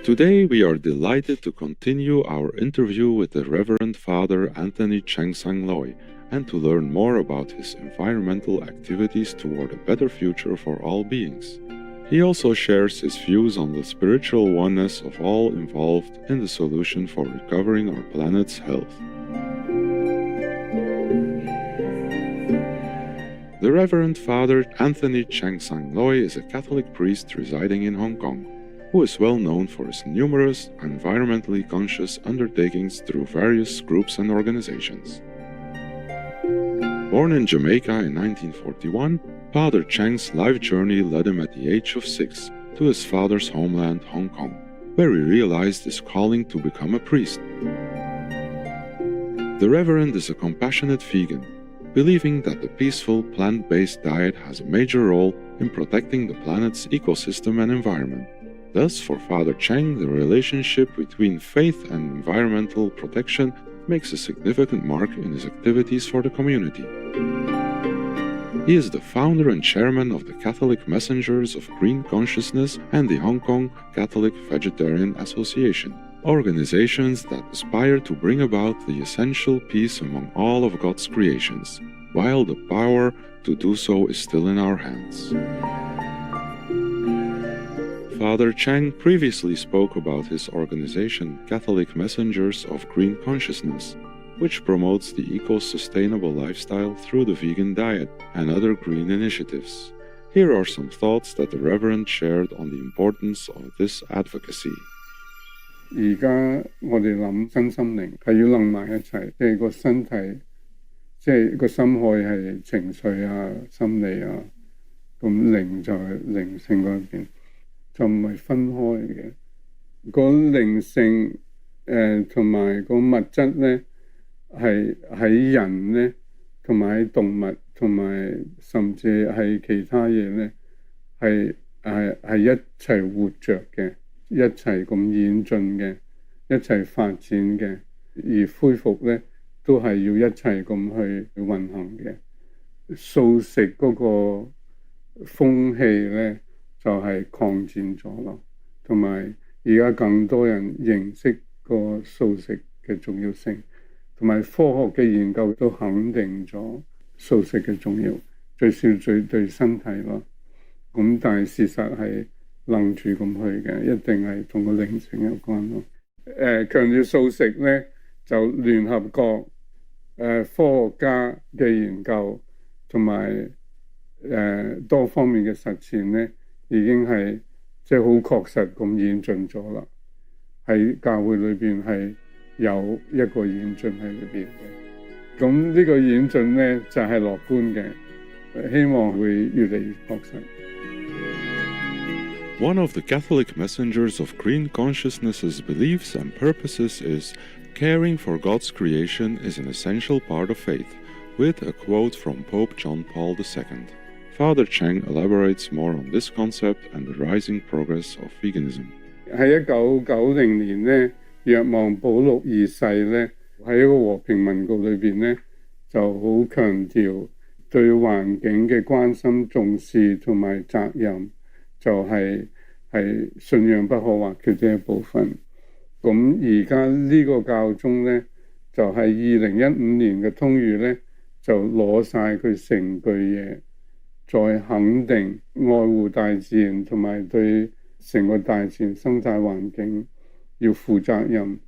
Today we are delighted to continue our interview with the Reverend Father Anthony Chang and to learn more about his environmental activities toward a better future for all beings. He also shares his views on the spiritual oneness of all involved in the solution for recovering our planet's health. The Reverend Father Anthony Chang is a Catholic priest residing in Hong Kong, who is well known for his numerous environmentally conscious undertakings through various groups and organizations. Born in Jamaica in 1941, Father Chang's life journey led him at the age of 6 to his father's homeland, Hong Kong, where he realized his calling to become a priest. The Reverend is a compassionate vegan, believing that the peaceful plant-based diet has a major role in protecting the planet's ecosystem and environment. Thus, for Father Chang, the relationship between faith and environmental protection makes a significant mark in his activities for the community. He is the founder and chairman of the Catholic Messengers of Green Consciousness and the Hong Kong Catholic Vegetarian Association, organizations that aspire to bring about the essential peace among all of God's creations, while the power to do so is still in our hands. Father Chang previously spoke about his organization, Catholic Messengers of Green Consciousness, which promotes the eco-sustainable lifestyle through the vegan diet and other green initiatives. Here are some thoughts that the Reverend shared on the importance of this advocacy. 而家我哋諗身心靈係要諗埋一齊，即係個身體，即係個心海係情緒啊、心理啊，咁靈就係靈性嗰邊。就唔係分開嘅，個靈性同埋個物質咧，係喺人咧，同埋喺動物，同埋甚至係其他嘢咧，係一齊活着嘅，一齊咁演進嘅，一齊發展嘅，而恢復咧都係要一齊咁去運行嘅。素食嗰個風氣咧，就係擴展咗咯，同埋而家更多人認識個素食嘅重要性，同埋科學嘅研究都肯定咗素食嘅重要，最少對身體咯。咁但係事實係楞住咁去嘅，一定係同個靈性有關咯。強調素食咧，就聯合國科學家嘅研究同埋多方面嘅實踐咧。已經係即係好確實咁演進咗啦，喺教會裏邊係有一個演進喺裏邊嘅。咁呢個演進咧就係樂觀嘅，希望會越嚟越確實。One of the Catholic Messengers of Green Consciousness's beliefs and purposes is caring for God's creation is an essential part of faith, with a quote from Pope John Paul II. Father Chang elaborates more on this concept and the rising progress of veganism. 喺1990年咧，若望保祿二世咧喺一個和平文告裏邊咧，就好強調對環境嘅關心、重視同埋責任，就係信仰不可或缺嘅一部分。咁而家呢個教宗咧，就係2015年嘅通諭咧，就攞晒佢成句嘢。再肯定愛護大自然同埋對成個大自然生態環境要負責任，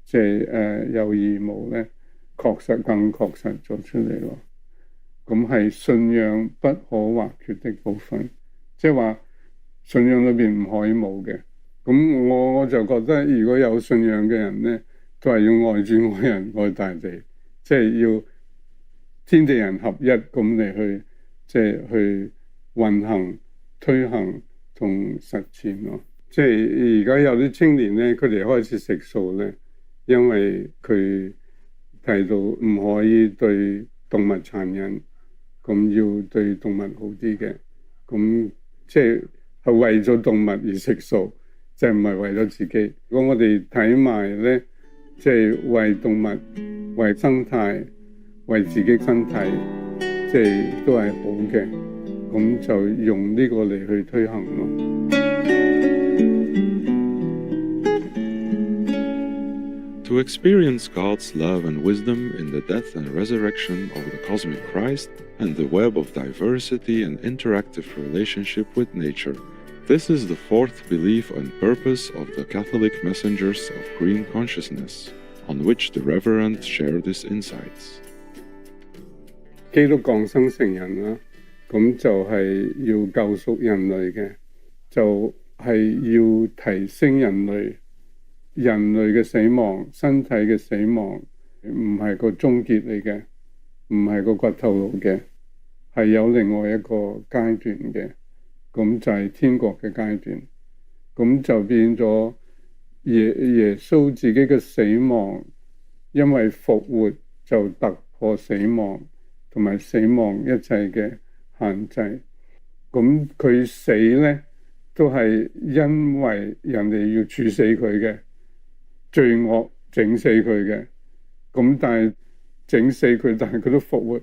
即係有義務咧，確實更確實做出嚟咯。咁係信仰不可或缺的部分，即係話信仰裏邊唔可以冇嘅。咁我就覺得，如果有信仰嘅人咧，都係要愛主愛人愛大地，即係要天地人合一咁嚟去。即係去運行、推行同實踐咯。即係而家有啲青年咧，佢哋開始食素咧，因為佢提到唔可以對動物殘忍，咁要對動物好啲嘅。咁即係為咗動物而食素，即係唔係為咗自己。如果我哋睇埋咧，即係為動物、為生態、為自己身體。即係都係好嘅，咁就用呢個嚟去推行咯。To experience God's love and wisdom in the death and resurrection of the cosmic Christ and the web of diversity and interactive relationship with nature. This is the fourth belief and purpose of the Catholic Messengers of Green Consciousness, on which the Reverend shared his insights. 基督降生成人啦，咁就係要救贖人類嘅，就係要提升人類嘅死亡，身體嘅死亡唔係個終結嚟嘅，唔係個骨頭路嘅，係有另外一個階段嘅，咁就係天國嘅階段，咁就變咗耶穌自己嘅死亡，因為復活就突破死亡同埋死亡一切嘅限制，咁佢死呢，都係因為人哋要處死佢嘅罪惡整死佢嘅，咁但係整死佢，但係佢都復活，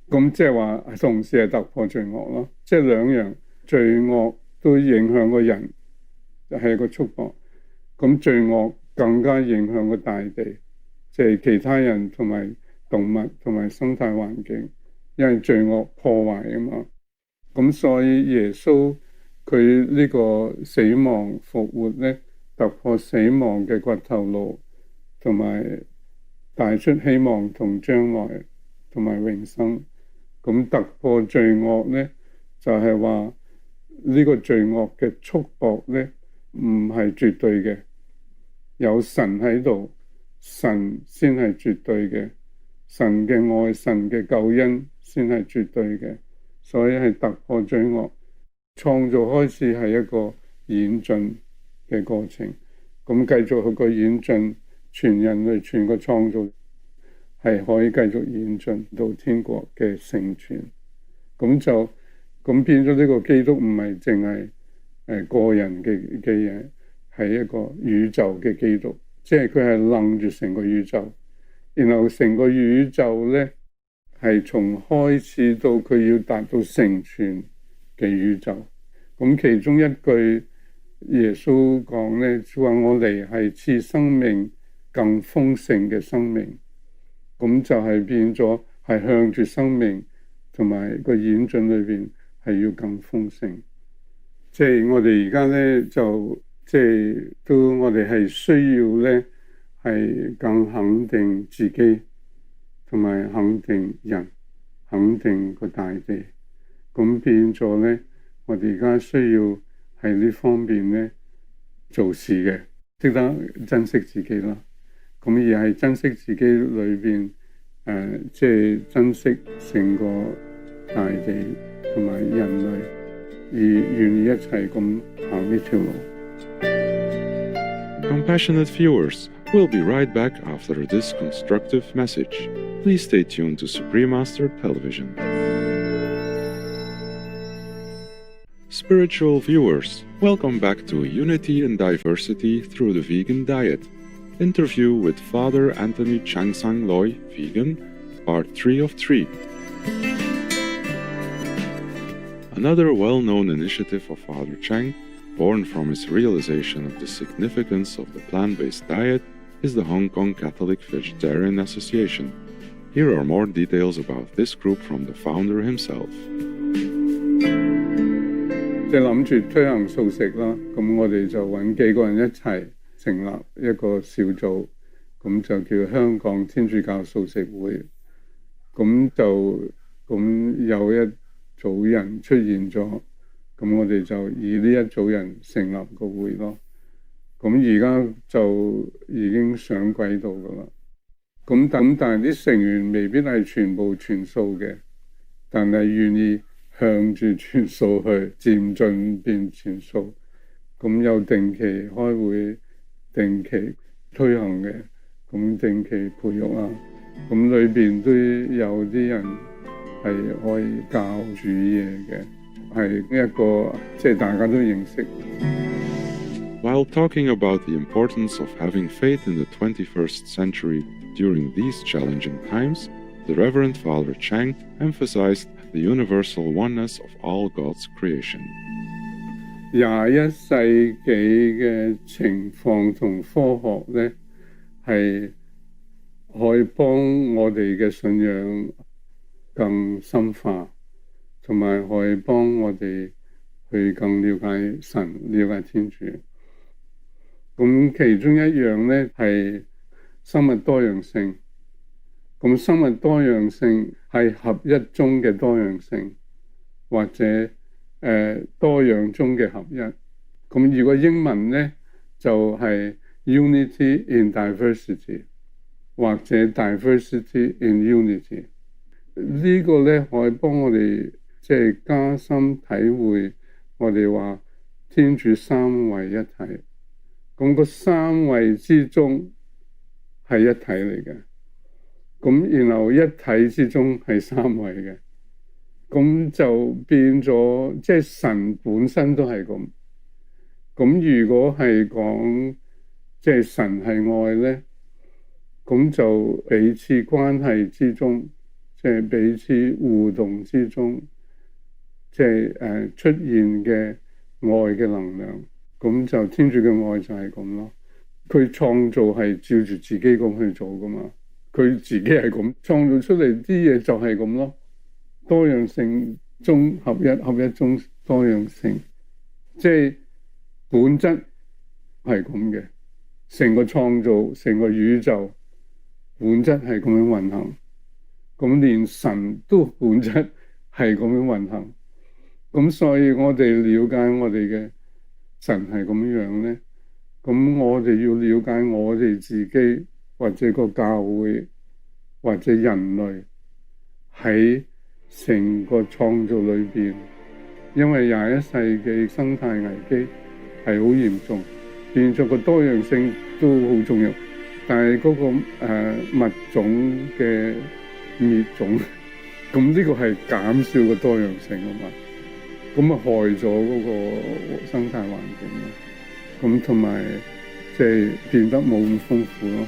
咁即係話同時係突破罪惡咯，即係兩樣罪惡都影響個人，係一個束縛，咁罪惡更加影響個大地，即係其他人同埋動物同埋生態環境，因為罪惡破壞啊嘛，咁所以耶穌佢呢個死亡復活咧，突破死亡嘅骨頭路，同埋帶出希望同將來同埋永生。咁突破罪惡咧，就係話呢個罪惡嘅束縛咧，唔係絕對嘅，有神喺度，神先係絕對嘅，神嘅愛、神嘅救恩先係絕對嘅，所以係突破罪惡。創造開始係一個演進嘅過程，咁繼續佢個演進，全人類全個創造係可以繼續演進到天國嘅成全，咁變咗呢個基督唔係淨係個人嘅嘢，係一個宇宙嘅基督，即係佢係楞住成個宇宙，然後成個宇宙咧係從開始到佢要達到成全嘅宇宙。咁其中一句耶穌講咧，佢話我嚟係賜生命更豐盛嘅生命，咁就係變咗係向住生命同埋個演進裏邊係要更豐盛。即係我哋而家咧就即係都我哋係需要咧係更肯定自己同埋肯定人，肯定個大地，咁變咗咧我哋而家需要喺呢方面咧做事嘅，識得珍惜自己啦。咁而係珍惜自己裏邊即係珍惜成個大地同埋人類，而願意一齊咁行呢條路。Compassionate viewers, we'll be right back after this constructive message. Please stay tuned to Supreme Master Television. Spiritual viewers, welcome back to Unity and Diversity Through the Vegan Diet. Interview with Father Anthony Chang Loy, Vegan, Part 3 of 3. Another well-known initiative of Father Chang, born from his realization of the significance of the plant-based diet, is the Hong Kong Catholic Vegetarian Association. Here are more details about this group from the founder himself. 即係諗住推行素食啦，咁我哋就揾幾個人一齊成立一個小組，咁就叫香港天主教素食會。咁有一組人出現咗，咁我哋就以呢一組人成立個會咯。咁而家就已經上軌道噶啦。咁但係啲成員未必係全部全素嘅，但係願意向住全素去漸進變全素。咁有定期開會，定期推行嘅，咁定期培育啊。咁裏邊都有啲人係可以教煮嘢嘅，係一個即係大家都認識。While talking about the importance of having faith in the 21st century during these challenging times, the Reverend Father Chang emphasized the universal oneness of all God's creation. 21世紀嘅情況同科學咧，係可以幫我哋嘅信仰更深化，同埋可以幫我哋去更了解神、了解天主。咁其中一樣咧係生物多樣性。咁生物多樣性係合一中嘅多樣性，或者多樣中嘅合一。咁如果英文咧就係 Unity in Diversity， 或者 Diversity in Unity。呢個咧可以幫我哋即係加深體會我哋話天主三位一體。咁個三位之中係一體嚟嘅。咁然後一體之中係三位嘅，咁就變咗即係神本身都係咁。咁如果係講即係神係愛咧，咁就彼此關係之中，即係彼此互動之中，即係出現嘅愛嘅能量，咁就天主嘅愛就係咁咯。佢創造係照住自己咁去做噶嘛。佢自己係咁創造出嚟啲嘢就係咁咯，多樣性中合一，合一中多樣性，即係本質係咁嘅。成個創造，成個宇宙本質係咁樣運行，咁連神都本質係咁樣運行。咁所以我哋了解我哋嘅神係咁樣咧，咁我哋要了解我哋自己。或者個教會，或者人類喺成個創造裏邊，因為21世紀生態危機係好嚴重，變咗個多樣性都好重要。但係嗰個物種嘅滅種，咁呢個係減少個多樣性啊嘛，咁啊害咗嗰個生態環境咯，咁同埋即係變得冇咁豐富咯。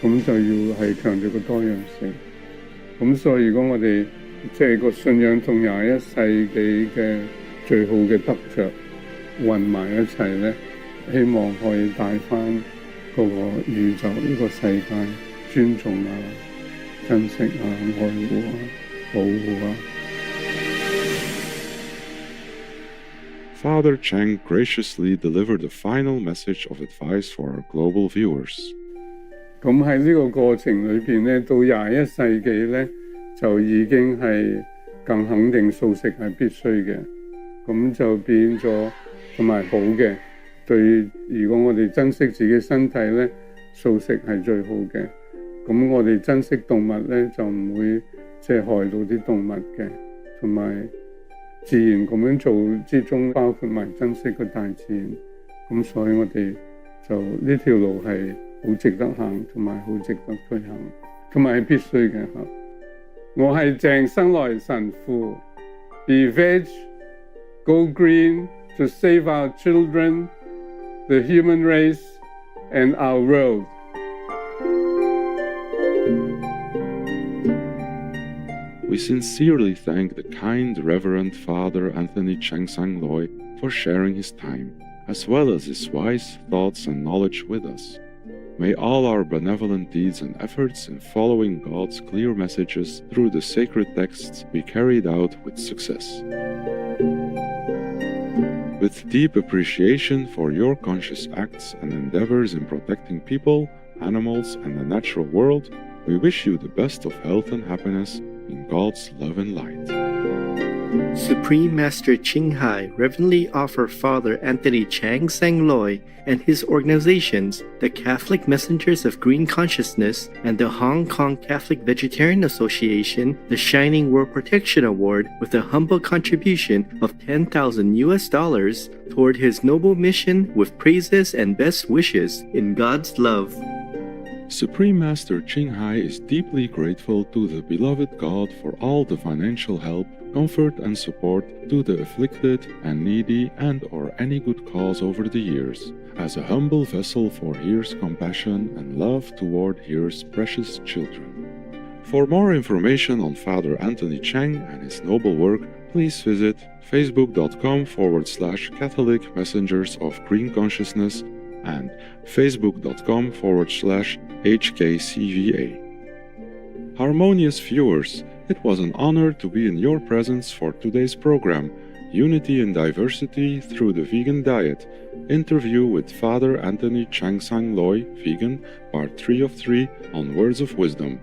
咁就要係強調個多樣性。咁所以如果我哋即係個信仰同21世紀嘅最好嘅得着混埋一齊咧，希望可以帶翻嗰個宇宙呢個世界尊重啊、珍惜啊、愛護啊、保護啊。Father Chang graciously delivered the final message of advice for our global viewers. 咁喺呢個過程裏邊咧，到21世紀咧，就已經係更肯定素食係必須嘅，咁就變咗同埋好嘅。對，如果我哋珍惜自己身體咧，素食係最好嘅。咁我哋珍惜動物咧，就唔會即係害到啲動物嘅，同埋自然咁樣做之中，包括埋珍惜個大自然。咁所以我哋就呢條路係好值得行，同埋好值得推行，同埋係必須嘅嚇。我係鄭生來神父 ，Be veg, go green to save our children, the human race, and our world. We sincerely thank the kind Reverend Father Anthony Chang Sang-Loi for sharing his time, as well as his wise thoughts and knowledge with us. May all our benevolent deeds and efforts in following God's clear messages through the sacred texts be carried out with success. With deep appreciation for your conscious acts and endeavors in protecting people, animals, and the natural world, we wish you the best of health and happiness in God's love and light. Supreme Master Ching Hai reverently offer Father Anthony Chang Sang-Loi and his organizations, the Catholic Messengers of Green Consciousness and the Hong Kong Catholic Vegetarian Association, the Shining World Protection Award with a humble contribution of $10,000 toward his noble mission with praises and best wishes in God's love. Supreme Master Ching Hai is deeply grateful to the beloved God for all the financial help, comfort and support to the afflicted and needy and/or any good cause over the years, as a humble vessel for Here's compassion and love toward Here's precious children. For more information on Father Anthony Chang and his noble work, please visit facebook.com/Catholic Messengers of Green Consciousness and facebook.com/HKCVA. Harmonious viewers, it was an honor to be in your presence for today's program, Unity in Diversity Through the Vegan Diet, interview with Father Anthony Chang Sang Loi, Vegan, Part 3 of 3 on Words of Wisdom.